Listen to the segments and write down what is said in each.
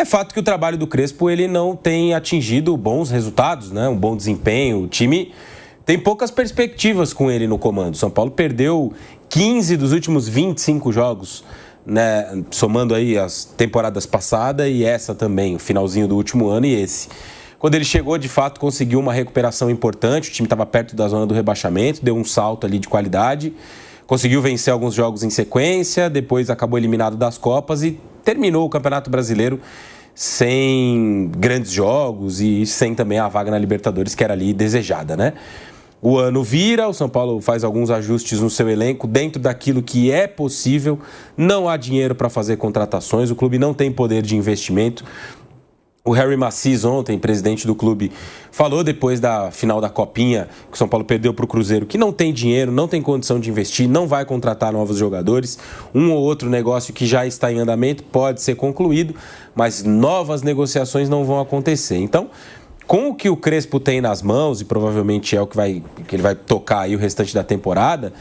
É fato que o trabalho do Crespo ele não tem atingido bons resultados, né? Um bom desempenho. O time tem poucas perspectivas com ele no comando. São Paulo perdeu 15 dos últimos 25 jogos, né? Somando aí as temporadas passadas e essa também, o finalzinho do último ano e esse. Quando ele chegou, de fato, conseguiu uma recuperação importante. O time estava perto da zona do rebaixamento, deu um salto ali de qualidade. Conseguiu vencer alguns jogos em sequência, depois acabou eliminado das Copas e terminou o Campeonato Brasileiro sem grandes jogos e sem também a vaga na Libertadores, que era ali desejada, né? O ano vira, o São Paulo faz alguns ajustes no seu elenco dentro daquilo que é possível. Não há dinheiro para fazer contratações, o clube não tem poder de investimento. O Harry Macis ontem, presidente do clube, falou depois da final da Copinha, que o São Paulo perdeu para o Cruzeiro, que não tem dinheiro, não tem condição de investir, não vai contratar novos jogadores. Um ou outro negócio que já está em andamento pode ser concluído, mas novas negociações não vão acontecer. Então, com o que o Crespo tem nas mãos, e provavelmente é o que ele vai tocar aí o restante da temporada,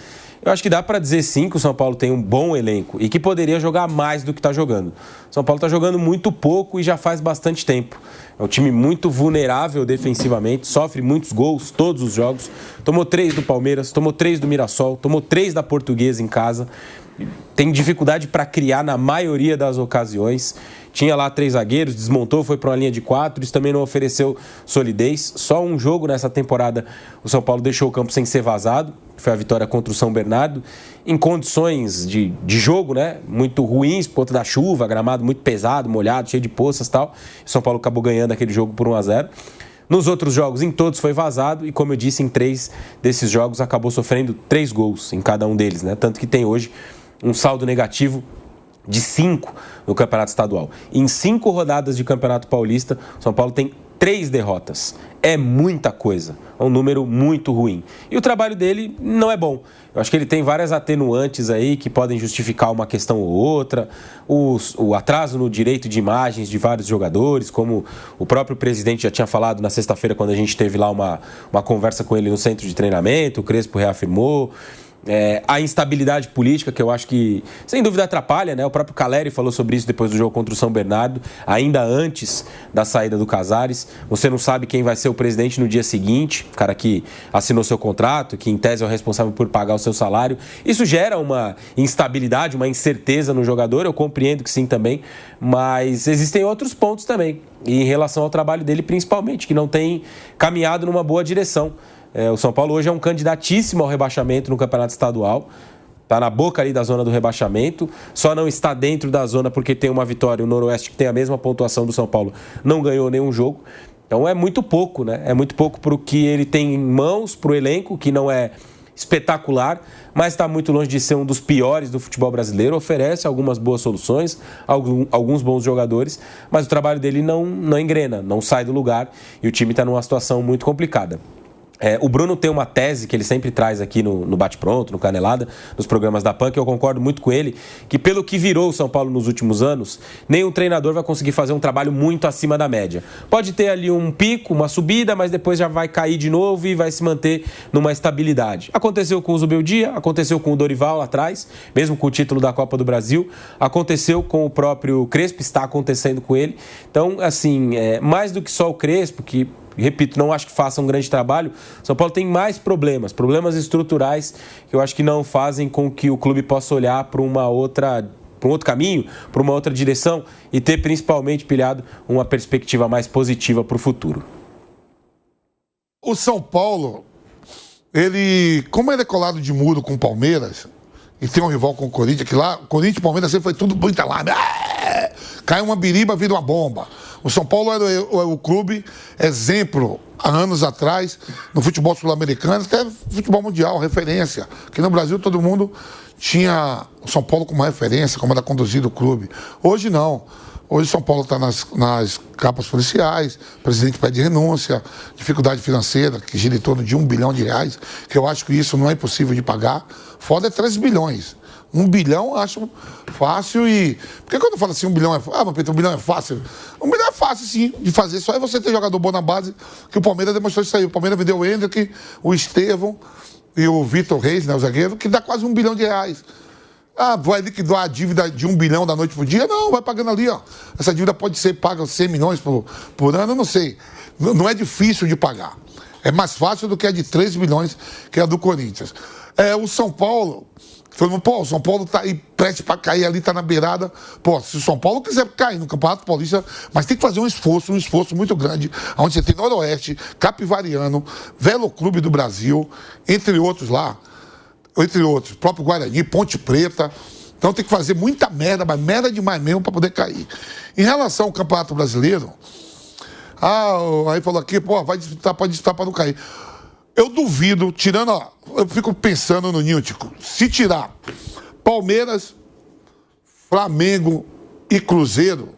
eu acho que dá para dizer sim que o São Paulo tem um bom elenco e que poderia jogar mais do que está jogando. O São Paulo está jogando muito pouco e já faz bastante tempo. É um time muito vulnerável defensivamente, sofre muitos gols todos os jogos. Tomou 3 do Palmeiras, tomou 3 do Mirassol, tomou 3 da Portuguesa em casa. Tem dificuldade para criar na maioria das ocasiões. Tinha lá 3 zagueiros, desmontou, foi para uma linha de 4, isso também não ofereceu solidez. Só um jogo nessa temporada o São Paulo deixou o campo sem ser vazado, foi a vitória contra o São Bernardo, em condições de jogo, né, muito ruins por conta da chuva, gramado muito pesado, molhado, cheio de poças e tal. O São Paulo acabou ganhando aquele jogo por 1-0. Nos outros jogos, em todos foi vazado e, como eu disse, em 3 desses jogos acabou sofrendo 3 gols em cada um deles, né? Tanto que tem hoje um saldo negativo de 5 no Campeonato Estadual. Em 5 rodadas de Campeonato Paulista, São Paulo tem 3 derrotas. É muita coisa. É um número muito ruim. E o trabalho dele não é bom. Eu acho que ele tem várias atenuantes aí que podem justificar uma questão ou outra. O atraso no direito de imagens de vários jogadores, como o próprio presidente já tinha falado na sexta-feira, quando a gente teve lá uma conversa com ele no centro de treinamento, o Crespo reafirmou. A instabilidade política, que eu acho que, sem dúvida, atrapalha, né? O próprio Caleri falou sobre isso depois do jogo contra o São Bernardo, ainda antes da saída do Casares. Você não sabe quem vai ser o presidente no dia seguinte, o cara que assinou seu contrato, que em tese é o responsável por pagar o seu salário. Isso gera uma instabilidade, uma incerteza no jogador, eu compreendo que sim também, mas existem outros pontos também, e em relação ao trabalho dele principalmente, que não tem caminhado numa boa direção. O São Paulo hoje é um candidatíssimo ao rebaixamento no Campeonato Estadual. Está na boca ali da zona do rebaixamento. Só não está dentro da zona porque tem uma vitória. O Noroeste, que tem a mesma pontuação do São Paulo, não ganhou nenhum jogo. Então é muito pouco, né? É muito pouco para o que ele tem em mãos, para o elenco, que não é espetacular, mas está muito longe de ser um dos piores do futebol brasileiro. Oferece algumas boas soluções, alguns bons jogadores, mas o trabalho dele não engrena, não sai do lugar e o time está numa situação muito complicada. O Bruno tem uma tese que ele sempre traz aqui no Bate-Pronto, no Canelada, nos programas da PAN, que eu concordo muito com ele, que pelo que virou o São Paulo nos últimos anos, nenhum treinador vai conseguir fazer um trabalho muito acima da média. Pode ter ali um pico, uma subida, mas depois já vai cair de novo e vai se manter numa estabilidade. Aconteceu com o Zubeldia, aconteceu com o Dorival lá atrás, mesmo com o título da Copa do Brasil, aconteceu com o próprio Crespo, está acontecendo com ele. Então, assim, mais do que só o Crespo, que repito, não acho que faça um grande trabalho. São Paulo tem mais problemas estruturais que eu acho que não fazem com que o clube possa olhar para um outro caminho, para uma outra direção e ter principalmente, Pilhado, uma perspectiva mais positiva para o futuro. O São Paulo, como ele é colado de muro com o Palmeiras e tem um rival com o Corinthians, que lá, Corinthians e Palmeiras sempre foi tudo muito alarme. Cai uma biriba, vira uma bomba. O São Paulo era o clube exemplo, há anos atrás, no futebol sul-americano, até futebol mundial, referência. Aqui no Brasil todo mundo tinha o São Paulo como referência, como era conduzido o clube. Hoje não. Hoje o São Paulo está nas capas policiais, o presidente pede renúncia, dificuldade financeira, que gira em torno de R$1 bilhão, que eu acho que isso não é impossível de pagar. Foda é 3 bilhões. 1 bilhão acho fácil e... Porque quando eu falo assim, 1 bilhão é fácil... Ah, mas Pedro, 1 bilhão é fácil. 1 bilhão é fácil, sim, de fazer. Só é você ter jogador bom na base, que o Palmeiras demonstrou isso aí. O Palmeiras vendeu o Hendrick, o Estevão e o Vitor Reis, né, o zagueiro, que dá quase R$1 bilhão. Ah, vai liquidar a dívida de 1 bilhão da noite pro dia? Não, vai pagando ali, ó. Essa dívida pode ser paga 100 milhões por ano, eu não sei. Não é difícil de pagar. É mais fácil do que a de 3 bilhões, que é a do Corinthians. O São Paulo, todo mundo, pô, o São Paulo tá aí prestes para cair ali, tá na beirada. Pô, se o São Paulo quiser cair no Campeonato Paulista, mas tem que fazer um esforço muito grande, onde você tem Noroeste, Capivariano, Velo Clube do Brasil, entre outros lá. Entre outros, próprio Guarani, Ponte Preta. Então tem que fazer muita merda, mas merda demais mesmo para poder cair. Em relação ao Campeonato Brasileiro, aí falou aqui, pô, vai disputar, pode disputar para não cair. Eu duvido, tirando, ó, eu fico pensando no Niltico, se tirar Palmeiras, Flamengo e Cruzeiro,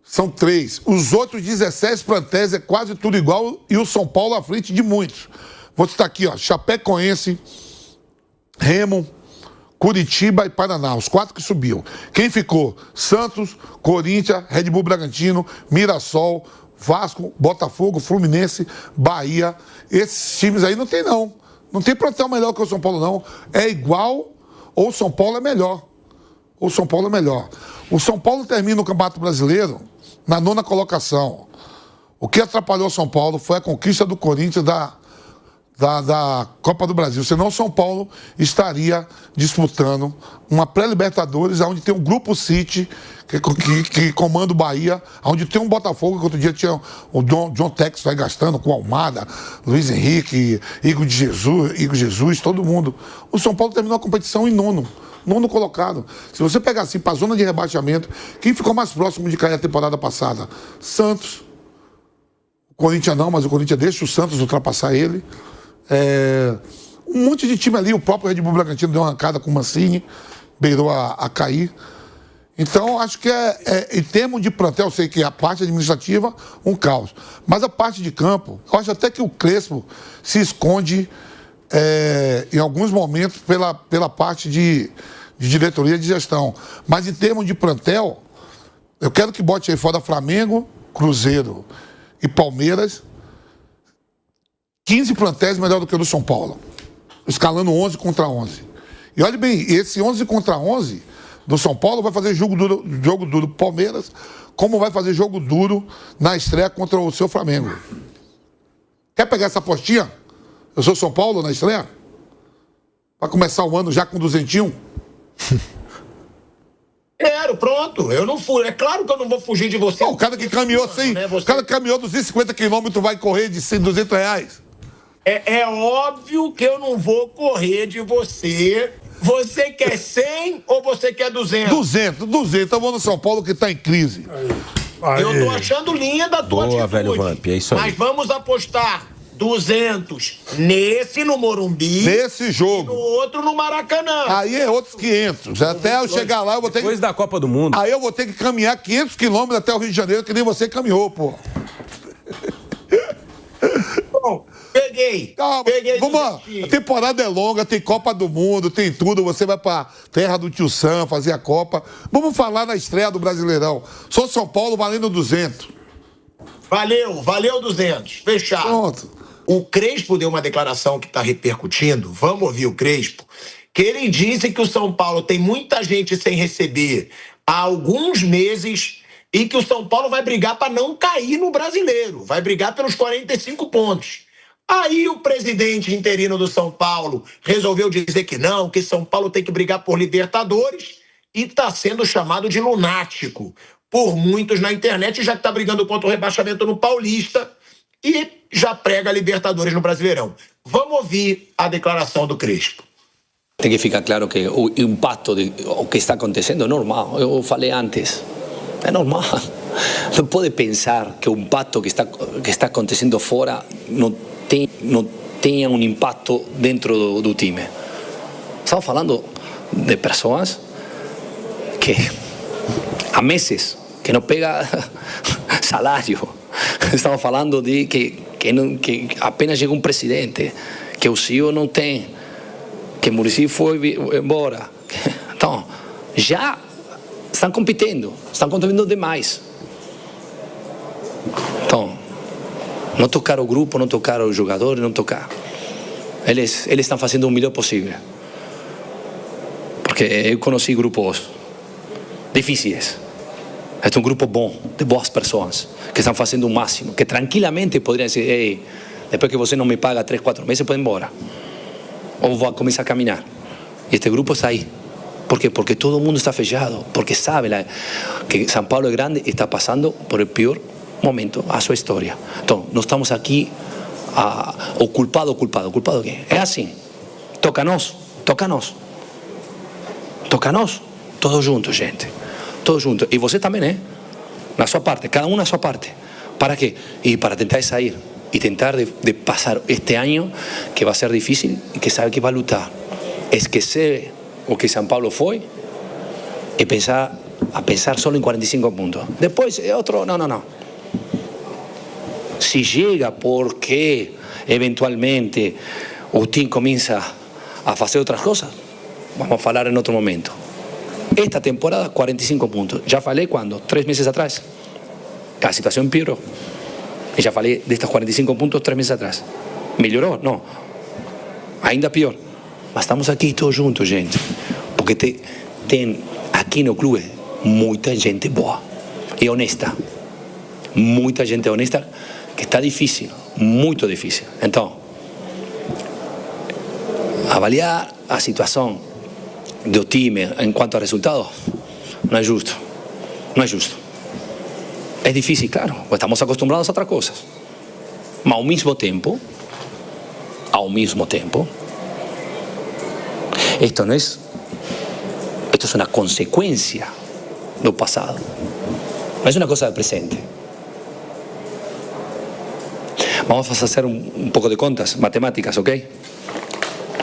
são 3. Os outros 17 plantéis é quase tudo igual e o São Paulo à frente de muitos. Vou citar aqui, ó, Chapecoense, Remo, Curitiba e Paraná, os 4 que subiu. Quem ficou? Santos, Corinthians, Red Bull Bragantino, Mirassol, Vasco, Botafogo, Fluminense, Bahia. Esses times aí não tem, não. Não tem plantel melhor que o São Paulo, não. É igual ou o São Paulo é melhor. O São Paulo é melhor. O São Paulo termina o Campeonato Brasileiro na 9ª colocação. O que atrapalhou o São Paulo foi a conquista do Corinthians da Copa do Brasil. Senão o São Paulo estaria disputando uma pré-Libertadores, onde tem um Grupo City, que comanda o Bahia, onde tem um Botafogo, que outro dia tinha o John Tex vai gastando com Almada, Luiz Henrique, Igor Jesus, todo mundo. O São Paulo terminou a competição em nono colocado. Se você pegar assim para a zona de rebaixamento, quem ficou mais próximo de cair a temporada passada? Santos. O Corinthians não, mas o Corinthians deixa o Santos ultrapassar ele. Um monte de time ali, o próprio Red Bull Bragantino deu uma arrancada com o Mancini, beirou a cair. Então, acho que em termos de plantel, eu sei que a parte administrativa, um caos. Mas a parte de campo, eu acho até que o Crespo se esconde em alguns momentos pela parte de diretoria de gestão. Mas em termos de plantel, eu quero que bote aí fora Flamengo, Cruzeiro e Palmeiras, 15 plantéis melhor do que o do São Paulo, escalando 11 contra 11. E olha bem, esse 11 contra 11 do São Paulo vai fazer jogo duro pro Palmeiras, como vai fazer jogo duro na estreia contra o seu Flamengo. Quer pegar essa apostinha? Eu sou São Paulo na estreia? Para começar o ano já com 201? Quero, pronto. Eu não fui. É claro que eu não vou fugir de você. O cara que caminhou assim, né? O cara que caminhou 250 quilômetros vai correr de R$200. É óbvio que eu não vou correr de você. Você quer 100 ou você quer 200? 200. Eu vou no São Paulo que tá em crise. Eu tô achando linda a tua atitude. Velho Vamp, é isso aí. Mas vamos apostar 200 nesse no Morumbi. Nesse jogo. E no outro no Maracanã. Aí é outros 500. Até eu chegar lá, eu vou ter Depois da Copa do Mundo. Aí eu vou ter que caminhar 500 quilômetros até o Rio de Janeiro, que nem você caminhou, pô. Bom, peguei. Vamos lá. A temporada é longa, tem Copa do Mundo, tem tudo. Você vai pra terra do Tio Sam fazer a Copa. Vamos falar na estreia do Brasileirão. Sou São Paulo valendo 200. Valeu 200. Fechado. Pronto. O Crespo deu uma declaração que está repercutindo. Vamos ouvir o Crespo. Que ele disse que o São Paulo tem muita gente sem receber há alguns meses e que o São Paulo vai brigar para não cair no Brasileiro. Vai brigar pelos 45 pontos. Aí o presidente interino do São Paulo resolveu dizer que não, que São Paulo tem que brigar por Libertadores e está sendo chamado de lunático por muitos na internet, já que está brigando contra o rebaixamento no Paulista e já prega a Libertadores no Brasileirão. Vamos ouvir a declaração do Crespo. Tem que ficar claro que o impacto do que está acontecendo é normal. Eu falei antes, é normal. Não pode pensar que o impacto que está acontecendo fora não tenha um impacto dentro do time. Estamos falando de pessoas que há meses que não pega salário. Estamos falando de que apenas chegou um presidente, que o CEO não tem, que o Muricy foi embora. Então, já estão competindo demais. Então, não tocar o grupo, não tocar os jogadores, não tocar. Eles estão fazendo o melhor possível. Porque que eu conheci grupos difíceis. Este é um grupo bom, de boas pessoas, que estão fazendo o máximo, que tranquilamente poderiam dizer, ei, depois que você não me paga 3, 4 meses, pode ir embora. Ou vou começar a caminhar. E este grupo está aí. ¿Por quê? Porque todo mundo está fechado, porque sabe que São Paulo é grande e está passando por o pior momento a sua história. Então, nós estamos aqui, o culpado quem? É assim. Toca-nos. Todos juntos, gente. Todos juntos. E você também, né? Na sua parte, cada um na sua parte. Para quê? E para tentar sair. E tentar de passar este ano, que vai ser difícil, e que sabe que vai lutar. Esquecer o que São Paulo foi e pensar só em 45 pontos. Depois é outro. Não. Se chega porque, eventualmente, o time começa a fazer outras coisas, vamos falar em outro momento. Esta temporada, 45 pontos. Já falei quando? 3 meses atrás. A situação piorou. E já falei destes 45 pontos 3 meses atrás. Melhorou? Não. Ainda pior. Mas estamos aqui todos juntos, gente. Porque tem aqui no clube muita gente boa e honesta. Muita gente honesta que está difícil, muito difícil. Então, avaliar a situação do time em quanto a resultados não é justo. Não é justo. É difícil, claro, estamos acostumbrados a outras coisas. Mas ao mesmo tempo, esto es una consecuencia del pasado, no es una cosa del presente. Vamos a hacer un poco de contas, matemáticas, ¿ok?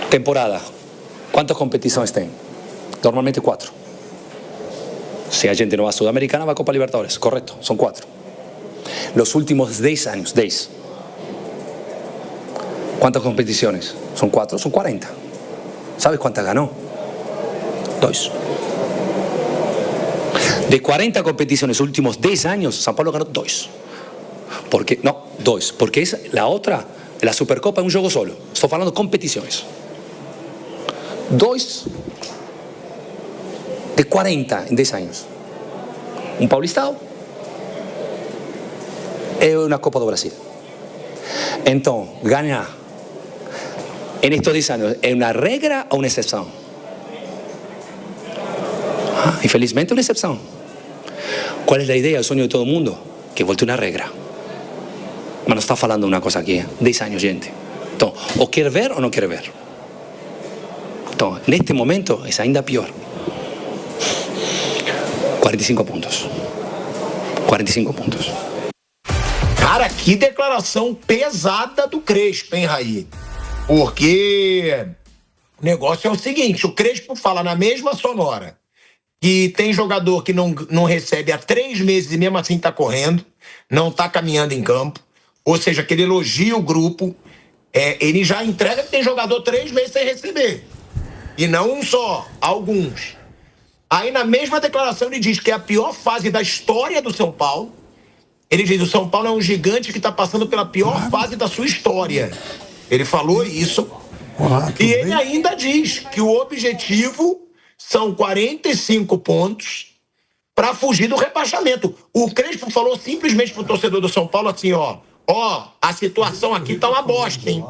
Temporada. ¿Cuántas competiciones tienen? Normalmente 4. Si hay gente no va a Sudamericana, va a Copa Libertadores. Correcto, son 4. Los últimos 10 años, 10. ¿Cuántas competiciones? Son 4, son 40. ¿Sabes cuántas ganó? 2. De 40 competiciones últimos 10 años, São Paulo ganó 2. Porque, no, 2. Porque es la otra, la Supercopa es un juego solo. Estoy hablando de competiciones. 2 de 40 en 10 años. Un Paulistao y una Copa do Brasil. Entonces, ganar en estos 10 años, ¿es una regla o una excepción? Infelizmente, una excepción. ¿Cuál es la idea, el sueño de todo el mundo? Que vuelva una regla. Pero no está hablando de una cosa aquí, 10 años, gente. Entonces, o quiere ver o no quiere ver. Entonces, en este momento, es ainda peor. 45 pontos. 45 pontos. Cara, que declaração pesada do Crespo, hein, Raí? Porque o negócio é o seguinte, o Crespo fala na mesma sonora que tem jogador que não recebe há 3 meses e mesmo assim tá correndo, não tá caminhando em campo, ou seja, que ele elogia o grupo, ele já entrega que tem jogador 3 meses sem receber. E não um só, alguns. Aí na mesma declaração ele diz que é a pior fase da história do São Paulo. Ele diz, o São Paulo é um gigante que está passando pela pior fase da sua história. Ele falou isso. E ele ainda diz que o objetivo são 45 pontos para fugir do rebaixamento. O Crespo falou simplesmente pro torcedor do São Paulo assim, ó, a situação aqui tá uma bosta, hein?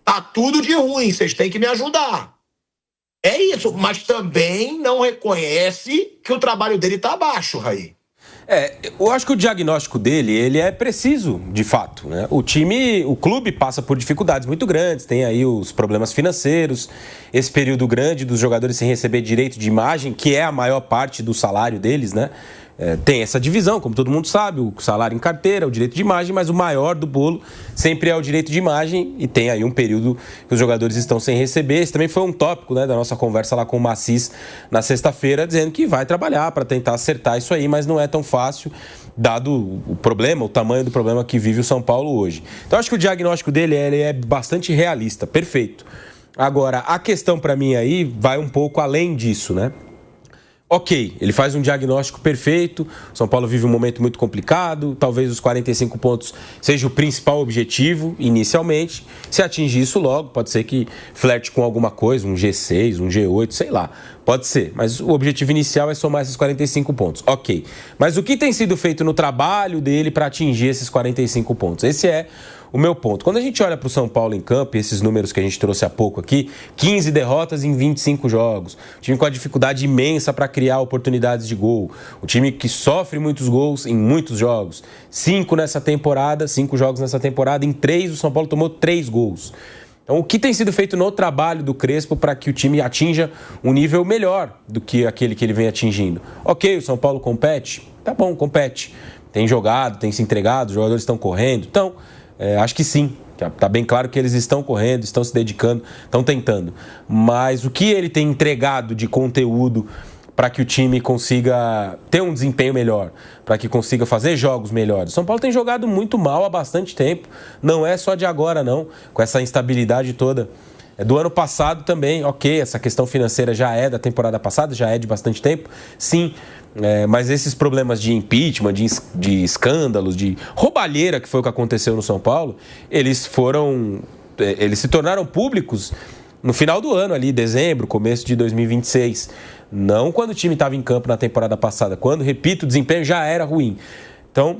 Tá tudo de ruim, vocês têm que me ajudar. É isso, mas também não reconhece que o trabalho dele tá abaixo, Raí. Eu acho que o diagnóstico dele, ele é preciso, de fato, né? O clube passa por dificuldades muito grandes, tem aí os problemas financeiros, esse período grande dos jogadores sem receber direito de imagem, que é a maior parte do salário deles, né? Tem essa divisão, como todo mundo sabe, o salário em carteira, o direito de imagem, mas o maior do bolo sempre é o direito de imagem e tem aí um período que os jogadores estão sem receber. Esse também foi um tópico, né, da nossa conversa lá com o Macis na sexta-feira, dizendo que vai trabalhar para tentar acertar isso aí, mas não é tão fácil, dado o problema, o tamanho do problema que vive o São Paulo hoje. Então acho que o diagnóstico dele é bastante realista, perfeito. Agora, a questão para mim aí vai um pouco além disso, né? Ok, ele faz um diagnóstico perfeito, São Paulo vive um momento muito complicado, talvez os 45 pontos seja o principal objetivo inicialmente, se atingir isso logo, pode ser que flerte com alguma coisa, um G6, um G8, sei lá, pode ser, mas o objetivo inicial é somar esses 45 pontos, ok. Mas o que tem sido feito no trabalho dele para atingir esses 45 pontos? Esse é o meu ponto. Quando a gente olha para o São Paulo em campo, esses números que a gente trouxe há pouco aqui, 15 derrotas em 25 jogos, o time com a dificuldade imensa para criar oportunidades de gol, o time que sofre muitos gols em muitos jogos, 5 jogos nessa temporada, em 3 o São Paulo tomou 3 gols. Então, o que tem sido feito no trabalho do Crespo para que o time atinja um nível melhor do que aquele que ele vem atingindo? Ok, o São Paulo compete? Tá bom, compete. Tem jogado, tem se entregado, os jogadores estão correndo, então... acho que sim, está bem claro que eles estão correndo, estão se dedicando, estão tentando. Mas o que ele tem entregado de conteúdo para que o time consiga ter um desempenho melhor, para que consiga fazer jogos melhores? O São Paulo tem jogado muito mal há bastante tempo, não é só de agora não, com essa instabilidade toda. Do ano passado também, ok, essa questão financeira já é da temporada passada, já é de bastante tempo, sim. Mas esses problemas de impeachment, de escândalos, de roubalheira, que foi o que aconteceu no São Paulo, eles se tornaram públicos no final do ano ali, dezembro, começo de 2026. Não quando o time estava em campo na temporada passada, quando, repito, o desempenho já era ruim. Então,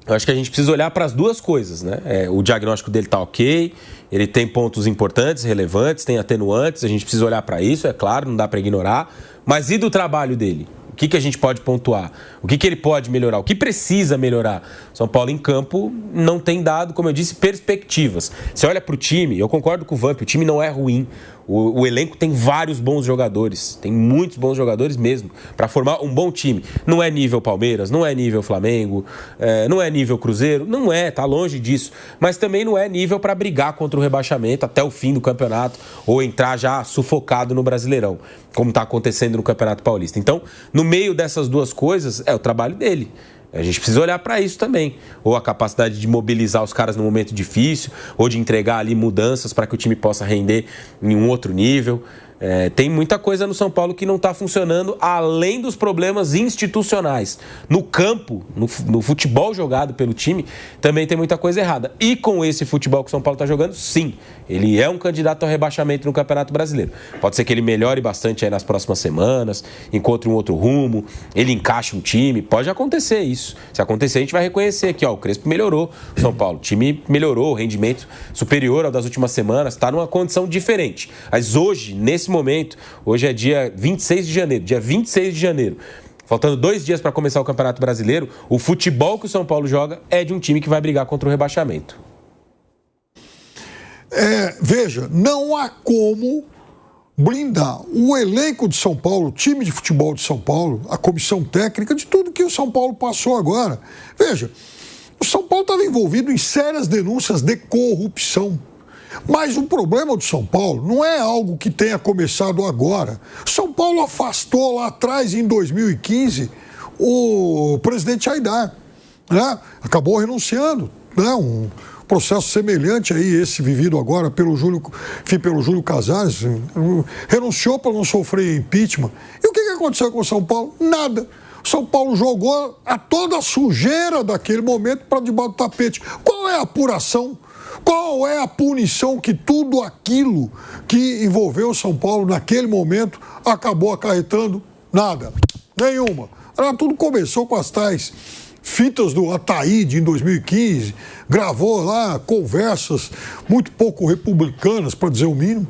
eu acho que a gente precisa olhar para as duas coisas, né? O diagnóstico dele está ok, ele tem pontos importantes, relevantes, tem atenuantes, a gente precisa olhar para isso, é claro, não dá para ignorar. Mas e do trabalho dele? O que a gente pode pontuar? O que ele pode melhorar? O que precisa melhorar? São Paulo em campo não tem dado, como eu disse, perspectivas. Você olha para o time, eu concordo com o Vamp, o time não é ruim. O elenco tem vários bons jogadores, tem muitos bons jogadores mesmo, para formar um bom time. Não é nível Palmeiras, não é nível Flamengo, não é nível Cruzeiro, não é, tá longe disso. Mas também não é nível para brigar contra o rebaixamento até o fim do campeonato ou entrar já sufocado no Brasileirão, como está acontecendo no Campeonato Paulista. Então, no meio dessas duas coisas, é o trabalho dele. A gente precisa olhar para isso também. Ou a capacidade de mobilizar os caras no momento difícil, ou de entregar ali mudanças para que o time possa render em um outro nível. Tem muita coisa no São Paulo que não está funcionando, além dos problemas institucionais. No campo, no futebol jogado pelo time, também tem muita coisa errada. E com esse futebol que o São Paulo está jogando, sim, ele é um candidato ao rebaixamento no Campeonato Brasileiro. Pode ser que ele melhore bastante aí nas próximas semanas, encontre um outro rumo, ele encaixe um time, pode acontecer isso. Se acontecer, a gente vai reconhecer aqui, o Crespo melhorou o São Paulo, o time melhorou, o rendimento superior ao das últimas semanas, está numa condição diferente. Mas hoje, nesse momento, hoje é dia 26 de janeiro, faltando 2 dias para começar o Campeonato Brasileiro, o futebol que o São Paulo joga é de um time que vai brigar contra o rebaixamento. Veja, não há como blindar o elenco de São Paulo, o time de futebol de São Paulo, a comissão técnica, de tudo que o São Paulo passou agora. Veja, o São Paulo estava envolvido em sérias denúncias de corrupção. Mas o problema do São Paulo não é algo que tenha começado agora. São Paulo afastou lá atrás, em 2015, o presidente Aidar, né? Acabou renunciando, né? Um processo semelhante a esse vivido agora pelo Júlio Casares, renunciou para não sofrer impeachment. E o que aconteceu com o São Paulo? Nada. São Paulo jogou toda a sujeira daquele momento para debaixo do tapete. Qual é a apuração? Qual é a punição que tudo aquilo que envolveu o São Paulo naquele momento acabou acarretando? Nada. Nenhuma. Tudo começou com as tais fitas do Ataíde em 2015, gravou lá conversas muito pouco republicanas, para dizer o mínimo.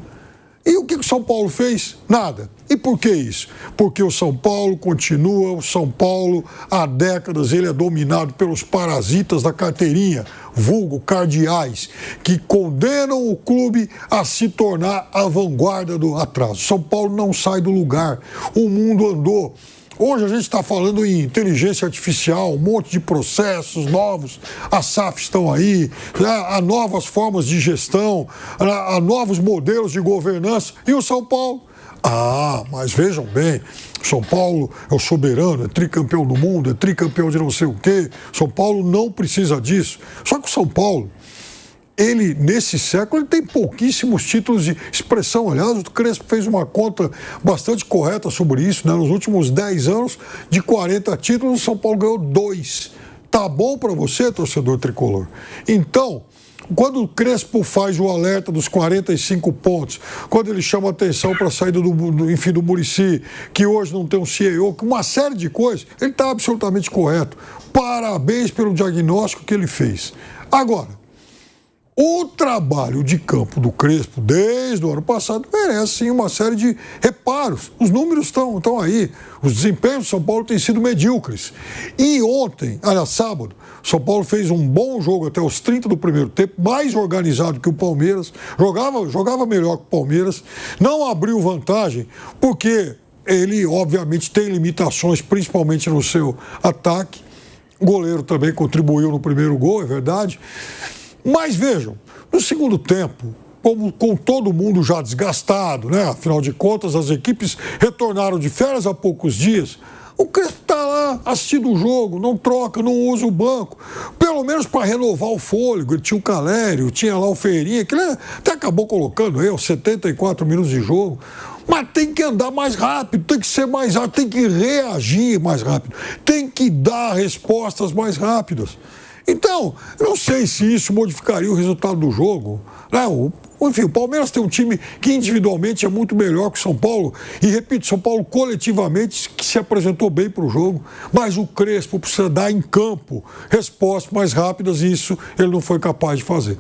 E o que o São Paulo fez? Nada. E por que isso? Porque o São Paulo continua, o São Paulo, há décadas, ele é dominado pelos parasitas da carteirinha, vulgo cardeais, que condenam o clube a se tornar a vanguarda do atraso. São Paulo não sai do lugar. O mundo andou. Hoje a gente está falando em inteligência artificial, um monte de processos novos, as SAFs estão aí, há novas formas de gestão, há novos modelos de governança. E o São Paulo? Mas vejam bem, São Paulo é o soberano, é tricampeão do mundo, é tricampeão de não sei o quê. São Paulo não precisa disso. Só que o São Paulo ele, nesse século, ele tem pouquíssimos títulos de expressão. Aliás, o Crespo fez uma conta bastante correta sobre isso, né? Nos últimos 10 anos, de 40 títulos, o São Paulo ganhou 2. Tá bom para você, torcedor tricolor? Então, quando o Crespo faz o alerta dos 45 pontos, quando ele chama atenção para a saída do Muricy, que hoje não tem um CEO, uma série de coisas, ele está absolutamente correto. Parabéns pelo diagnóstico que ele fez. Agora, o trabalho de campo do Crespo, desde o ano passado, merece sim uma série de reparos. Os números estão aí. Os desempenhos do São Paulo têm sido medíocres. E ontem, aliás, sábado, o São Paulo fez um bom jogo até os 30 do primeiro tempo, mais organizado que o Palmeiras, jogava melhor que o Palmeiras, não abriu vantagem, porque ele, obviamente, tem limitações, principalmente no seu ataque. O goleiro também contribuiu no primeiro gol, é verdade. Mas vejam, no segundo tempo, com todo mundo já desgastado, né? Afinal de contas, as equipes retornaram de férias há poucos dias. O Crespo está lá assistindo o jogo, não troca, não usa o banco. Pelo menos para renovar o fôlego. Ele tinha o Calério, tinha lá o Ferreirinha, que ele até acabou colocando aos 74 minutos de jogo. Mas tem que andar mais rápido, tem que ser mais rápido, tem que reagir mais rápido, tem que dar respostas mais rápidas. Então, eu não sei se isso modificaria o resultado do jogo. Enfim, o Palmeiras tem um time que individualmente é muito melhor que o São Paulo. E, repito, São Paulo coletivamente que se apresentou bem para o jogo. Mas o Crespo precisa dar em campo respostas mais rápidas e isso ele não foi capaz de fazer.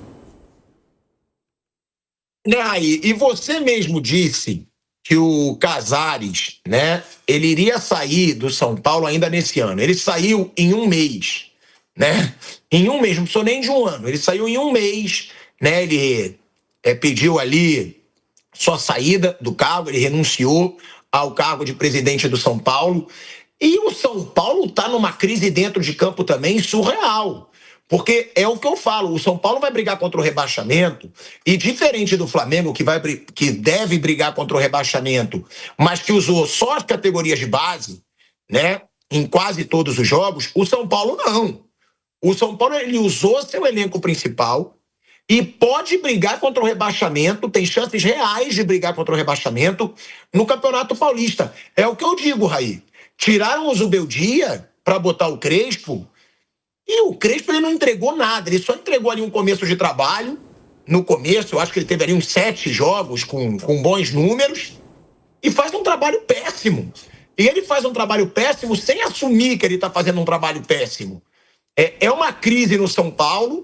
Né, Raí? E você mesmo disse que o Casares, né, ele iria sair do São Paulo ainda nesse ano. Ele saiu em um mês. Né? Em um mês, não precisou nem de um ano. Ele saiu em um mês, né? Ele pediu ali sua saída do cargo, ele renunciou ao cargo de presidente do São Paulo. E o São Paulo está numa crise dentro de campo também surreal. Porque é o que eu falo, o São Paulo vai brigar contra o rebaixamento e diferente do Flamengo, que deve brigar contra o rebaixamento, mas que usou só as categorias de base, né? Em quase todos os jogos, o São Paulo não. O São Paulo ele usou seu elenco principal e pode brigar contra o rebaixamento, tem chances reais de brigar contra o rebaixamento no Campeonato Paulista. É o que eu digo, Raí. Tiraram o Zubeldia para botar o Crespo e o Crespo ele não entregou nada, ele só entregou ali um começo de trabalho. No começo, eu acho que ele teve ali uns 7 jogos com bons números e faz um trabalho péssimo. E ele faz um trabalho péssimo sem assumir que ele está fazendo um trabalho péssimo. É uma crise no São Paulo,